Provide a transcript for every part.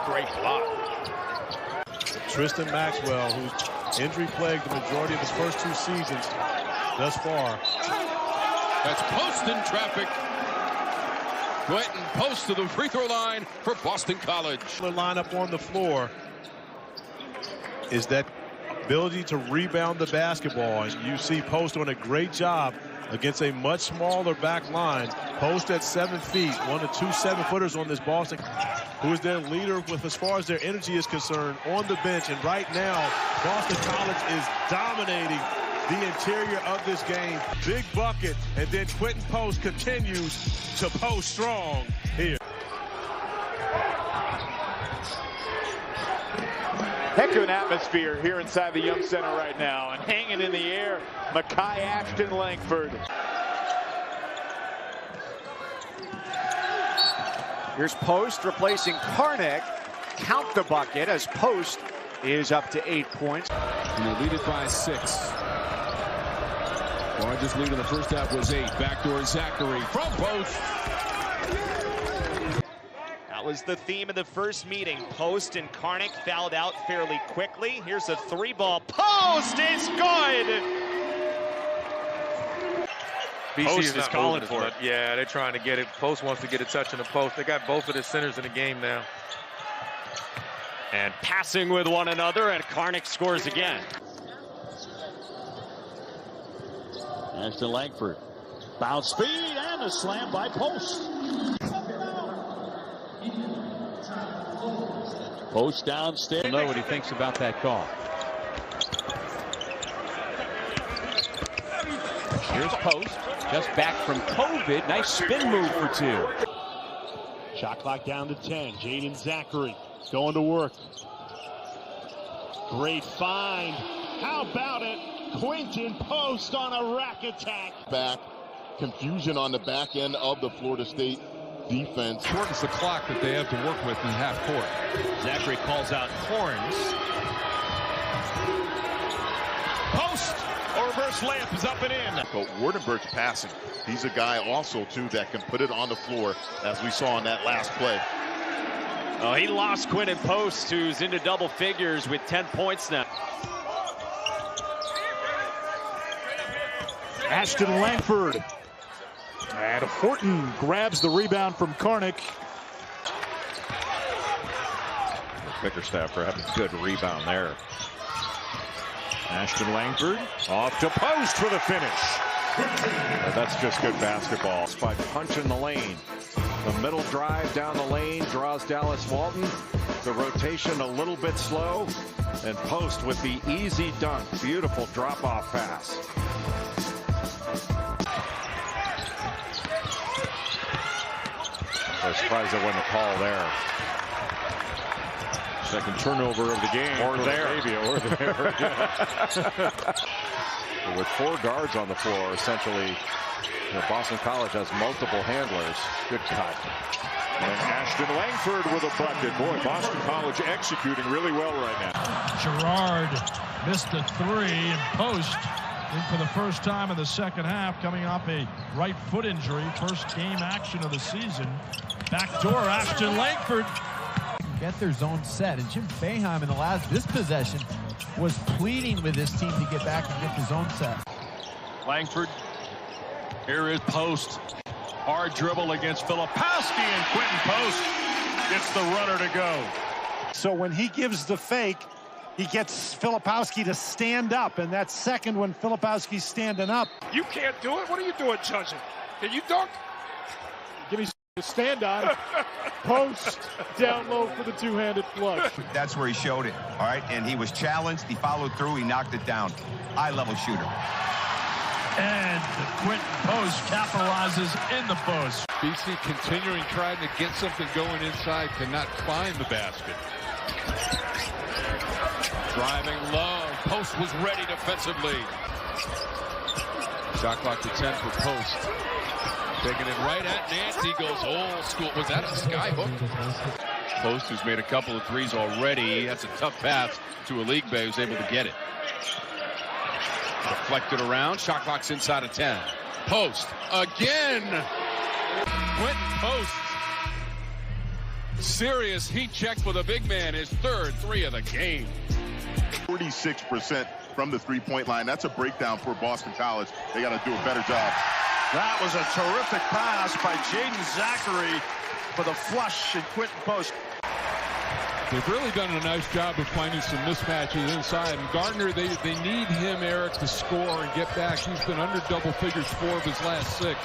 Great block. Tristan Maxwell, who's injury-plagued the majority of his first 2 seasons thus far. That's Post in traffic. Quentin Post to the free throw line for Boston College. The lineup on the floor is that ability to rebound the basketball, and you see Post doing a great job against a much smaller back line. Post at 7 feet, one of 2 7-footers on this Boston, who is their leader with as far as their energy is concerned on the bench. And right now, Boston College is dominating the interior of this game. Big bucket, and then Quentin Post continues to post strong here. Heck of an atmosphere here inside the Yum Center right now. And hanging in the air, Makai Ashton Langford. Here's Post replacing Karnick. Count the bucket as Post is up to 8 points. And they lead it by 6. Largest lead in the first half was 8. Backdoor Zachary from Post. That was the theme of the first meeting. Post and Karnick fouled out fairly quickly. Here's a 3-ball. Post is good! BC is calling for it. Yeah, they're trying to get it. Post wants to get a touch in the post. They got both of the centers in the game now. And passing with one another, and Karnick scores again. Ashton Langford. Bounce speed and a slam by Post. Post downstairs. Know what he thinks about that call. Here's Post, just back from COVID. Nice spin move for 2. Shot clock down to 10. Jaden Zachary going to work. Great find. How about it? Quentin Post on a rack attack. Back. Confusion on the back end of the Florida State defense. Shortens the clock that they have to work with in half court. Zachary calls out horns. Post, a reverse layup is up and in. But Wardenberg's passing. He's a guy also, too, that can put it on the floor, as we saw in that last play. Oh, he lost Quentin Post, who's into double figures with 10 points now. Ashton Langford. And Horton grabs the rebound from Karnick. Bickerstaff for having a good rebound there. Ashton Langford off to Post for the finish. And that's just good basketball. By punching the lane. The middle drive down the lane draws Dallas Walton. The rotation a little bit slow. And Post with the easy dunk. Beautiful drop-off pass. I was surprised there wasn't a call there. Second turnover of the game. Or there. With 4 guards on the floor, essentially, Boston College has multiple handlers. Good cut. And Ashton Langford with a bucket. Boy, Boston College executing really well right now. Gerard missed a 3, and Post in for the first time in the second half, coming off a right foot injury. First game action of the season. Backdoor Ashton Langford. Get their zone set, and Jim Boeheim in this possession was pleading with his team to get back and get the zone set. Langford. Here is Post. Hard dribble against Filipowski, and Quentin Post gets the runner to go. So when he gives the fake, he gets Filipowski to stand up, and that second when Filipowski's standing up. You can't do it? What are you doing, judging? Can you dunk? Give me to stand on. Post down low for the two-handed flush. That's where he showed it, all right? And he was challenged. He followed through. He knocked it down. High-level shooter. And Quentin Post capitalizes in the post. BC continuing trying to get something going inside, cannot find the basket. Driving low. Post was ready defensively. Shot clock to 10 for Post. Taking it right at Nancy, goes old school. Was that a sky hook? Post, who's made a couple of threes already. That's a tough pass to a league bay who's able to get it. Deflected around. Shot clock's inside of 10. Post again. Quentin Post Serious heat check for the big man. His third three of the game. 46% from the three-point line. That's a breakdown for Boston College. They got to do a better job. That was a terrific pass by Jaden Zachary for the flush and quit post. They've really done a nice job of finding some mismatches inside. And Gardner, they need him, Eric, to score and get back. He's been under double figures 4 of his last 6.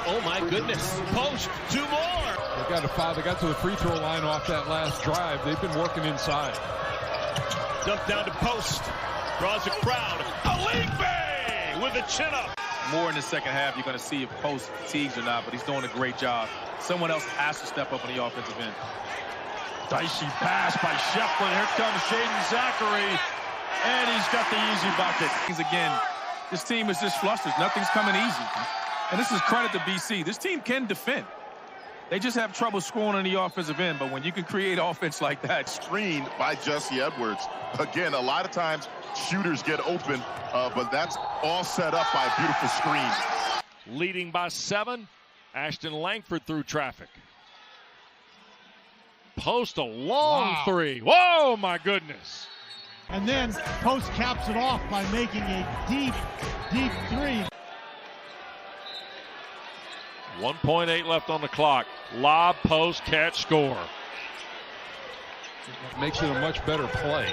Oh, my goodness. Post, 2 more. They got a foul. They got to the free throw line off that last drive. They've been working inside. Dump down to Post. Draws a crowd. Aligbe with a chin-up. More in the second half, you're going to see if Post fatigues or not, but he's doing a great job. Someone else has to step up on the offensive end. Dicey pass by Shefflin. Here comes Jaden Zachary. And he's got the easy bucket. Again, this team is just flustered. Nothing's coming easy. And this is credit to BC. This team can defend. They just have trouble scoring on the offensive end. But when you can create offense like that. Screened by Jesse Edwards. Again, a lot of times shooters get open, but that's all set up by a beautiful screen. Leading by 7. Ashton Langford through traffic. Post a long three. Whoa, my goodness. And then Post caps it off by making a deep, deep 3. 1.8 left on the clock. Lob, post, catch, score. Makes it a much better play.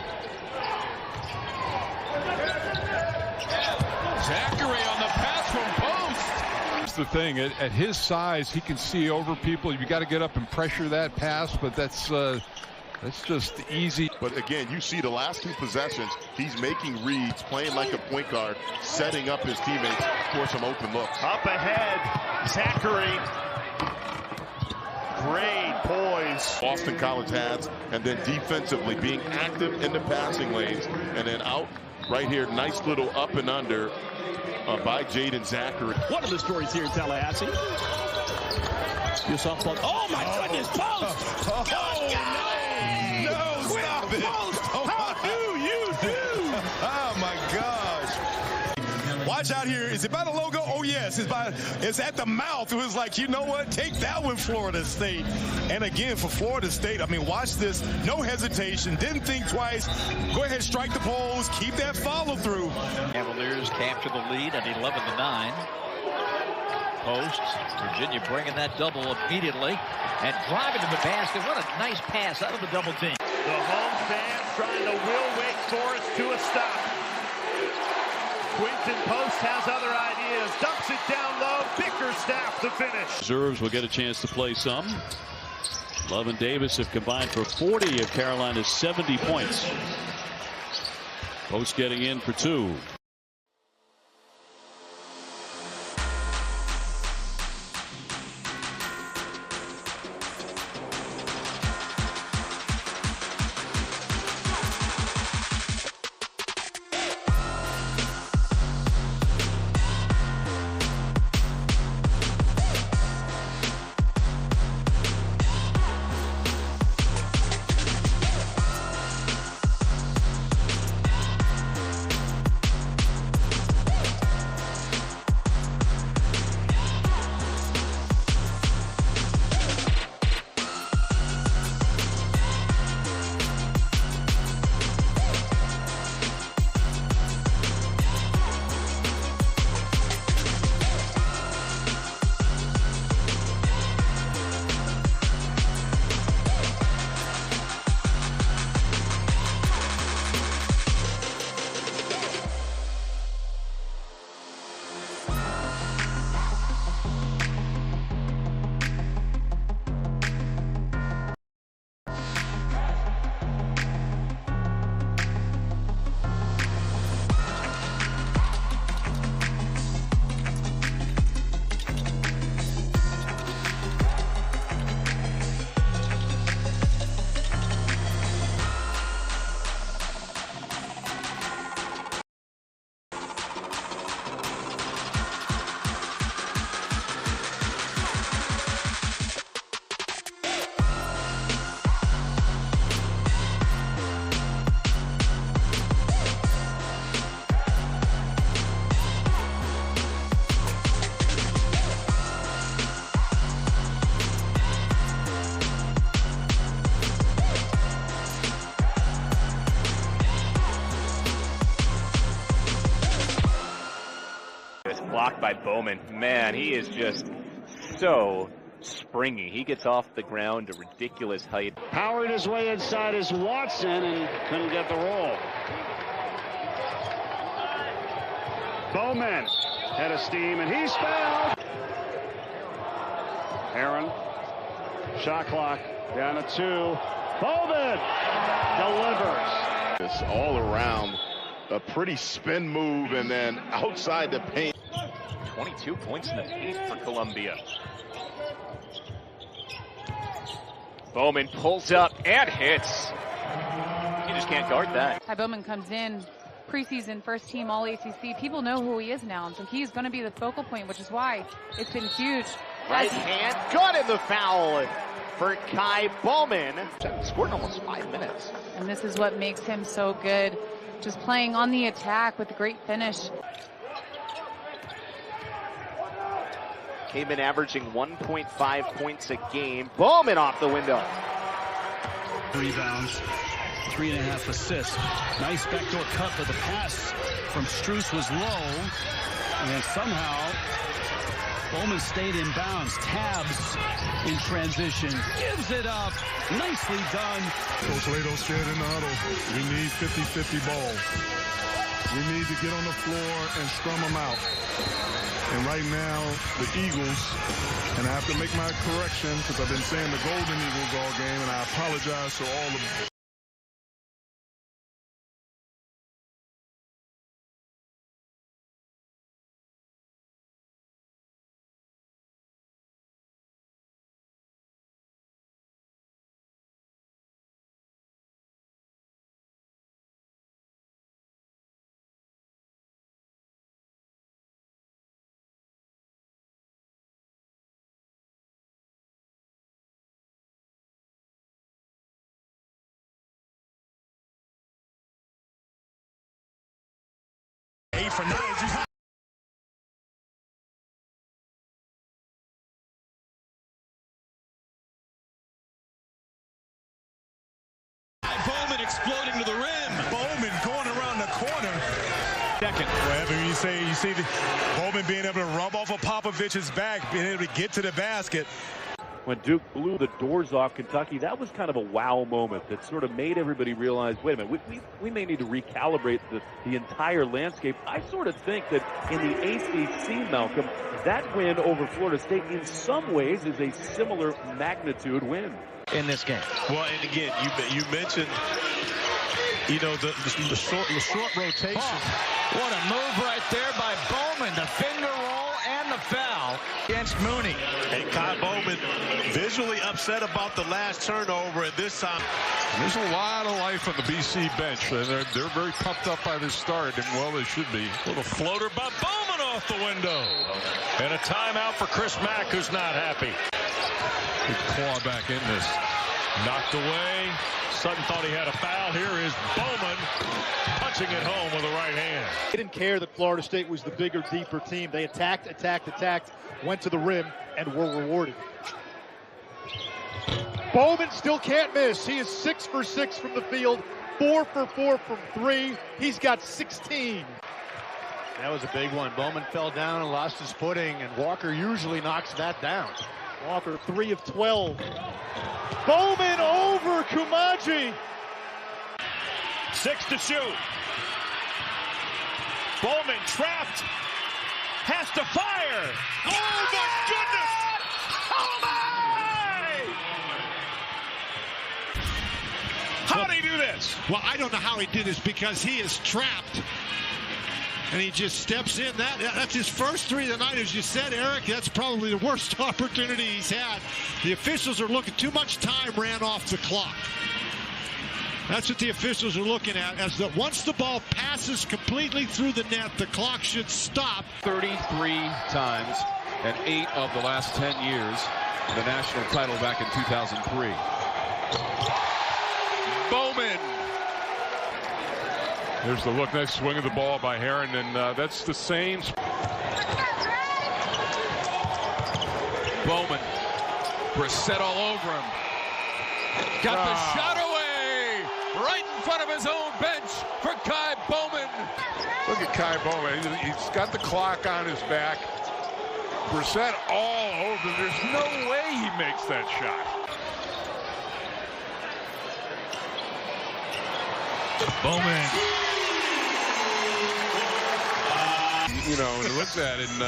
Zachary on the pass from Post. That's the thing. At his size, he can see over people. You got to get up and pressure that pass, but that's just easy. But again, you see the last 2 possessions, he's making reads, playing like a point guard, setting up his teammates for some open looks. Up ahead, Zachary. Great poise. Boston College has, and then defensively being active in the passing lanes, and then out right here, nice little up and under by Jaden Zachary. One of the stories here in Tallahassee. Your softball. Oh, my goodness, Post! No, stop it. How do you do? Oh, my gosh. Watch out here. Is it by the logo? Oh, yes. It's at the mouth. It was like, you know what? Take that one, Florida State. And again, for Florida State, I mean, watch this. No hesitation. Didn't think twice. Go ahead, strike the poles. Keep that follow through. Cavaliers capture the lead at 11-9. Post. Virginia bringing that double immediately and driving to the basket. What a nice pass out of the double team. The home fans trying to will Wake Forest to a stop. Quinton Post has other ideas. Dumps it down low. Bickerstaff to finish. Reserves will get a chance to play some. Love and Davis have combined for 40 of Carolina's 70 points. Post getting in for 2. block by Bowman. Man, he is just so springy. He gets off the ground to ridiculous height. Powered his way inside is Watson and couldn't get the roll. Bowman had a steam and he's fouled. Aaron, shot clock down to 2. Bowman delivers. It's all around a pretty spin move and then outside the paint. 22 points in the paint for Columbia. Bowman pulls up and hits. You just can't guard that. Ty Bowman comes in, preseason first team all ACC. People know who he is now, and so he's going to be the focal point, which is why it's been huge. Right hand, good in the foul for Kai Bowman. Scored in almost 5 minutes. And this is what makes him so good, just playing on the attack with a great finish. Came in averaging 1.5 points a game. Bowman off the window. Rebounds, 3.5 assists. Nice backdoor cut, but the pass from Strus was low. And then somehow Bowman stayed in bounds. Tabs in transition. Gives it up. Nicely done. Coach Lato said in the huddle, we need 50-50 ball. We need to get on the floor and scrum them out. And right now, the Eagles, and I have to make my correction because I've been saying the Golden Eagles all game, and I apologize to all of Bowman exploding to the rim. Bowman going around the corner. Second. wherever you see the Bowman being able to rub off of Popovich's back, being able to get to the basket. When Duke blew the doors off Kentucky, that was kind of a wow moment that sort of made everybody realize, wait a minute, we may need to recalibrate the entire landscape. I sort of think that in the ACC, Malcolm, that win over Florida State in some ways is a similar magnitude win in this game. Well, and again, you mentioned, you know, the short rotation. Oh, what a move right there by Bowman. The finger roll and the foul against Mooney. And Kai Bowman visually upset about the last turnover at this time. There's a lot of life on the BC bench, and they're very pumped up by this start, and well, they should be. Little floater by Bowman off the window. And a timeout for Chris Mack, who's not happy. Good claw back in this. Knocked away. Sutton thought he had a foul. Here is Bowman punching it home with the right hand. They didn't care that Florida State was the bigger, deeper team. They attacked, went to the rim, and were rewarded. Bowman still can't miss. He is 6 for 6 from the field, 4 for 4 from 3. He's got 16. That was a big one. Bowman fell down and lost his footing, and Walker usually knocks that down. Walker 3 of 12. Bowman over Kumaji. 6 to shoot. Bowman trapped. Has to fire. Oh, my goodness. Oh, my. How did he do this? Well, I don't know how he did this because he is trapped. And he just steps in. That's his first three of the night. As you said, Eric, that's probably the worst opportunity he's had. The officials are looking. Too much time ran off the clock. That's what the officials are looking at. Once the ball passes completely through the net, the clock should stop. 33 times and 8 of the last 10 years. The national title back in 2003. Bowman. There's the look, nice swing of the ball by Heron, and that's the same. Bowman. Brissett all over him. Got the shot away. Right in front of his own bench for Kai Bowman. Look at Kai Bowman. He's got the clock on his back. Brissett all over. There's no way he makes that shot. Bowman. You know, and looks at it, and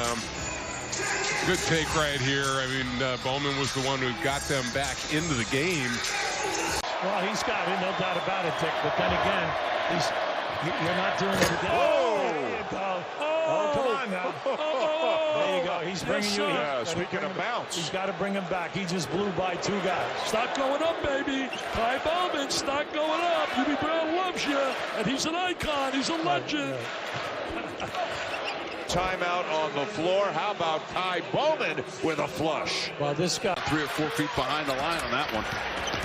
good take right here. I mean, Bowman was the one who got them back into the game. Well, he's got it, no doubt about it, Dick. But then again, you're not doing it again. Oh, come on now. There you go. He's bringing you. Yeah, speaking of bounce. He's got to bring him back. He just blew by 2 guys. Stop going up, baby. Kai Bowman, stop going up. Hubie Brown loves you, and he's an icon. He's a legend. Timeout on the floor. How about Kai Bowman with a flush? Well, this guy 3 or 4 feet behind the line on that one.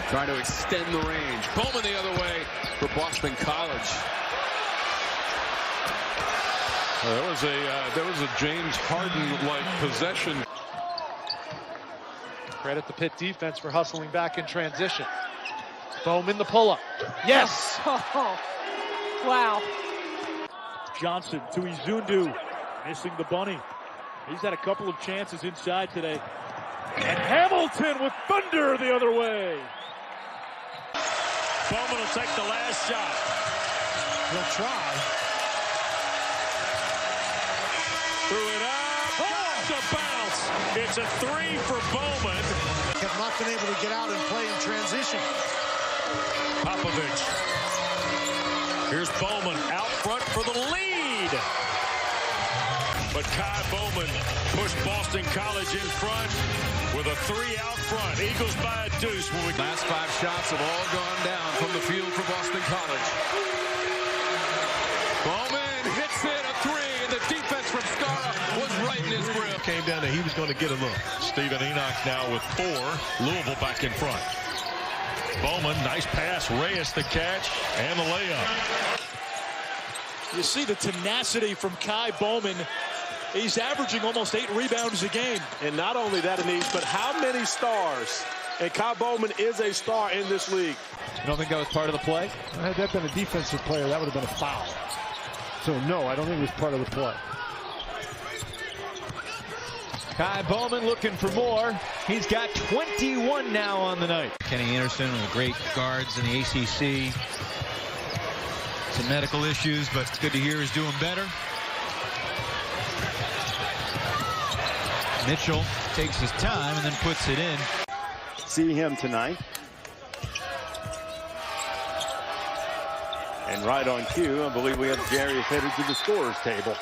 Trying to extend the range. Bowman the other way for Boston College. There was a James Harden-like possession. Credit the Pitt defense for hustling back in transition. Bowman the pull-up. Yes! Oh, wow. Johnson to Izundu, missing the bunny. He's had a couple of chances inside today. And Hamilton with thunder the other way. Bowman will take the last shot. He'll try. Threw it up. Oh, it's a bounce. It's a 3 for Bowman. Have not been able to get out and play in transition. Popovich. Here's Bowman out front for the lead. But Kai Bowman pushed Boston College in front with a 3 out front. Eagles by a deuce. Last 5 shots have all gone down from the field for Boston College. Bowman hits it, a 3, and the defense from Skara was right in his grill. Came down and he was going to get a look. Stephen Enoch now with 4. Louisville back in front. Bowman, nice pass. Reyes the catch and the layup. You see the tenacity from Kai Bowman. He's averaging almost 8 rebounds a game. And not only that, Anise, but how many stars? And Kai Bowman is a star in this league. You don't think that was part of the play? Had that been a defensive player, that would have been a foul. So, no, I don't think it was part of the play. Kai Bowman looking for more. He's got 21 now on the night. Kenny Anderson, one of the great guards in the ACC. Some medical issues, but it's good to hear he's doing better. Mitchell takes his time and then puts it in. See him tonight. And right on cue, I believe we have Jarius headed to the scorer's table.